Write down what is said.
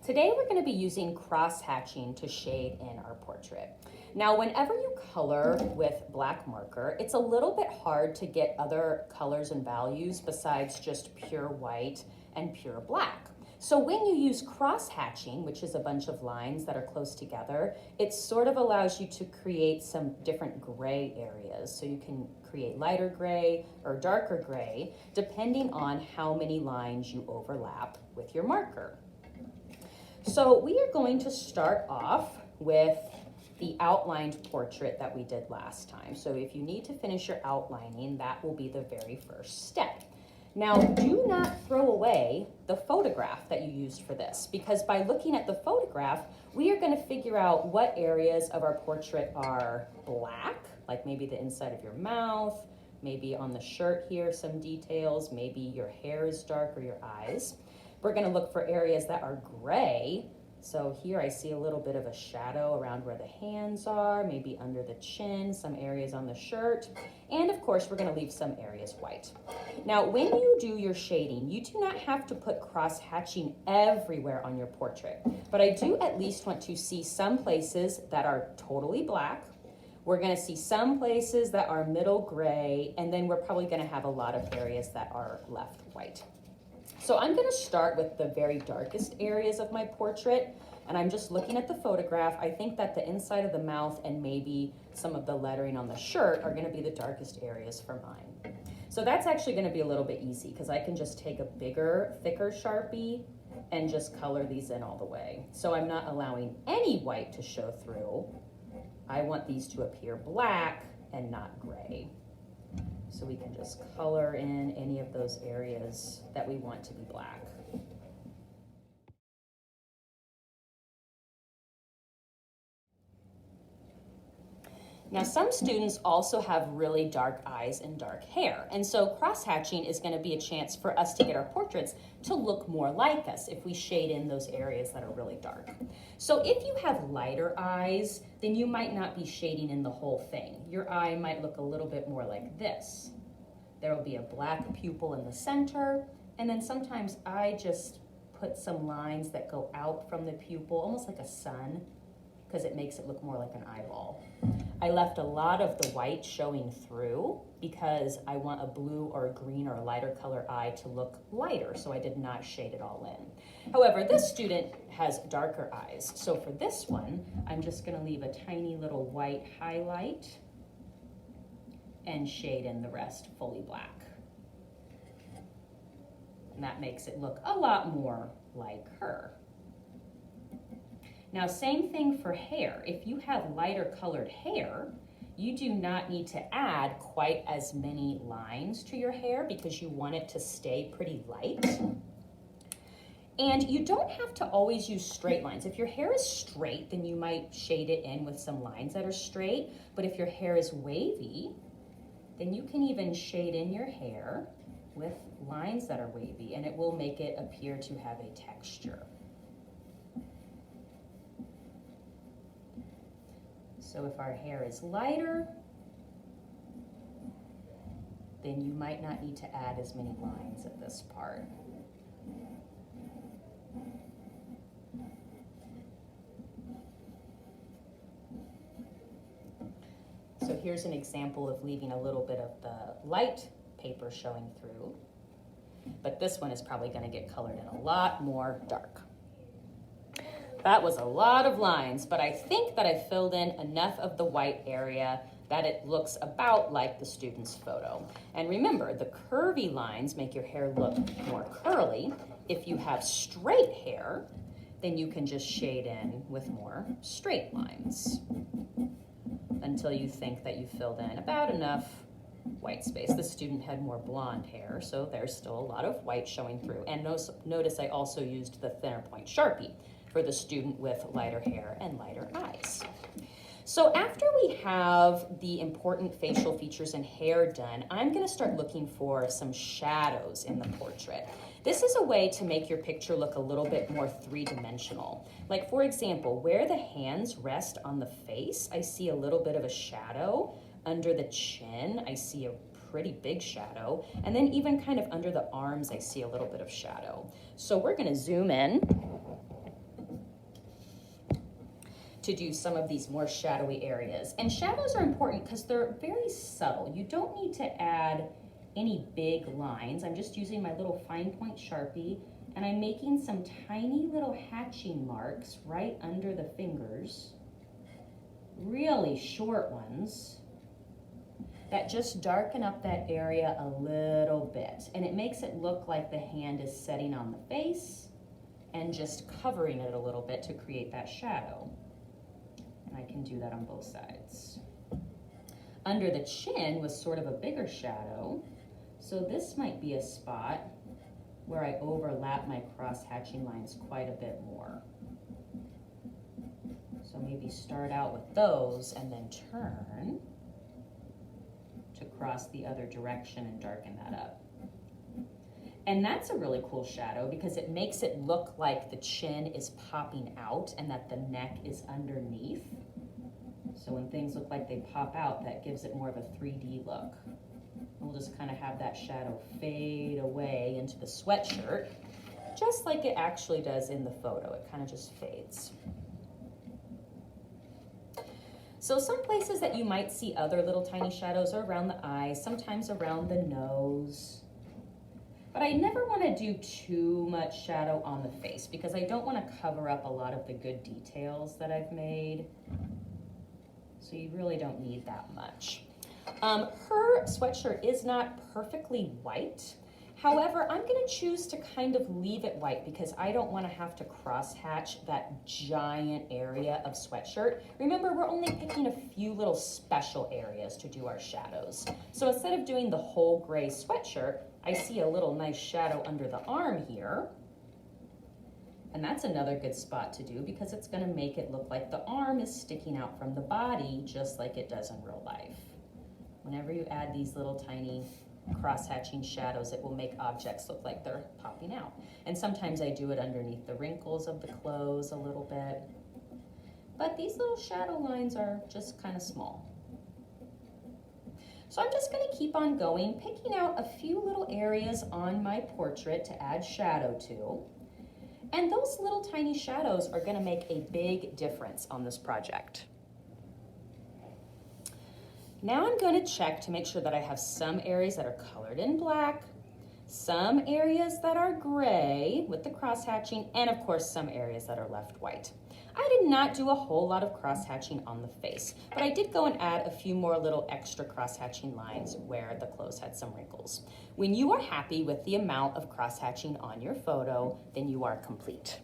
Today we're going to be using cross-hatching to shade in our portrait. Now, whenever you color with black marker, it's a little bit hard to get other colors and values besides just pure white and pure black. So when you use cross-hatching, which is a bunch of lines that are close together, it sort of allows you to create some different gray areas. So you can create lighter gray or darker gray, depending on how many lines you overlap with your marker. So we are going to start off with the outlined portrait that we did last time. So if you need to finish your outlining, that will be the very first step. Now, do not throw away the photograph that you used for this, because by looking at the photograph, we are going to figure out what areas of our portrait are black, like maybe the inside of your mouth, maybe on the shirt here, some details, maybe your hair is dark or your eyes. We're going to look for areas that are gray. So here I see a little bit of a shadow around where the hands are, maybe under the chin, some areas on the shirt. And of course, we're going to leave some areas white. Now, when you do your shading, you do not have to put cross-hatching everywhere on your portrait. But I do at least want to see some places that are totally black. We're going to see some places that are middle gray, and then we're probably going to have a lot of areas that are left white. So I'm going to start with the very darkest areas of my portrait, and I'm just looking at the photograph. I think that the inside of the mouth and maybe some of the lettering on the shirt are going to be the darkest areas for mine. So that's actually going to be a little bit easy because I can just take a bigger, thicker Sharpie and just color these in all the way. So I'm not allowing any white to show through. I want these to appear black and not gray. So we can just color in any of those areas that we want to be black. Now, some students also have really dark eyes and dark hair, and so cross-hatching is going to be a chance for us to get our portraits to look more like us if we shade in those areas that are really dark. So if you have lighter eyes, then you might not be shading in the whole thing. Your eye might look a little bit more like this. There will be a black pupil in the center, and then sometimes I just put some lines that go out from the pupil, almost like a sun, because it makes it look more like an eyeball. I left a lot of the white showing through because I want a blue or a green or a lighter color eye to look lighter, so I did not shade it all in. However, this student has darker eyes, so for this one, I'm just going to leave a tiny little white highlight and shade in the rest fully black. And that makes it look a lot more like her. Now, same thing for hair. If you have lighter colored hair, you do not need to add quite as many lines to your hair because you want it to stay pretty light. And you don't have to always use straight lines. If your hair is straight, then you might shade it in with some lines that are straight. But if your hair is wavy, then you can even shade in your hair with lines that are wavy, and it will make it appear to have a texture. So if our hair is lighter, then you might not need to add as many lines at this part. So here's an example of leaving a little bit of the light paper showing through, but this one is probably going to get colored in a lot more dark. That was a lot of lines, but I think that I filled in enough of the white area that it looks about like the student's photo. And remember, the curvy lines make your hair look more curly. If you have straight hair, then you can just shade in with more straight lines until you think that you filled in about enough white space. The student had more blonde hair, so there's still a lot of white showing through. And notice I also used the thinner point Sharpie for the student with lighter hair and lighter eyes. So after we have the important facial features and hair done, I'm going to start looking for some shadows in the portrait. This is a way to make your picture look a little bit more three-dimensional. Like, for example, where the hands rest on the face, I see a little bit of a shadow. Under the chin, I see a pretty big shadow. And then even kind of under the arms, I see a little bit of shadow. So we're going to zoom in to do some of these more shadowy areas. And shadows are important because they're very subtle. You don't need to add any big lines. I'm just using my little fine point Sharpie, and I'm making some tiny little hatching marks right under the fingers, really short ones, that just darken up that area a little bit. And it makes it look like the hand is setting on the face and just covering it a little bit to create that shadow. And I can do that on both sides. Under the chin was sort of a bigger shadow, so this might be a spot where I overlap my cross-hatching lines quite a bit more. So maybe start out with those and then turn to cross the other direction and darken that up. And that's a really cool shadow because it makes it look like the chin is popping out and that the neck is underneath. So when things look like they pop out, that gives it more of a 3D look. We'll just kind of have that shadow fade away into the sweatshirt, just like it actually does in the photo. It kind of just fades. So some places that you might see other little tiny shadows are around the eyes, sometimes around the nose. But I never want to do too much shadow on the face because I don't want to cover up a lot of the good details that I've made. So you really don't need that much. Her sweatshirt is not perfectly white. However, I'm going to choose to kind of leave it white because I don't want to have to cross-hatch that giant area of sweatshirt. Remember, we're only picking a few little special areas to do our shadows. So instead of doing the whole gray sweatshirt, I see a little nice shadow under the arm here. And that's another good spot to do because it's going to make it look like the arm is sticking out from the body just like it does in real life. Whenever you add these little tiny cross-hatching shadows, it will make objects look like they're popping out. And sometimes I do it underneath the wrinkles of the clothes a little bit. But these little shadow lines are just kind of small. So I'm just going to keep on going, picking out a few little areas on my portrait to add shadow to. And those little tiny shadows are going to make a big difference on this project. Now I'm going to check to make sure that I have some areas that are colored in black, some areas that are gray with the cross-hatching, and of course some areas that are left white. I did not do a whole lot of cross-hatching on the face, but I did go and add a few more little extra cross-hatching lines where the clothes had some wrinkles. When you are happy with the amount of cross-hatching on your photo, then you are complete.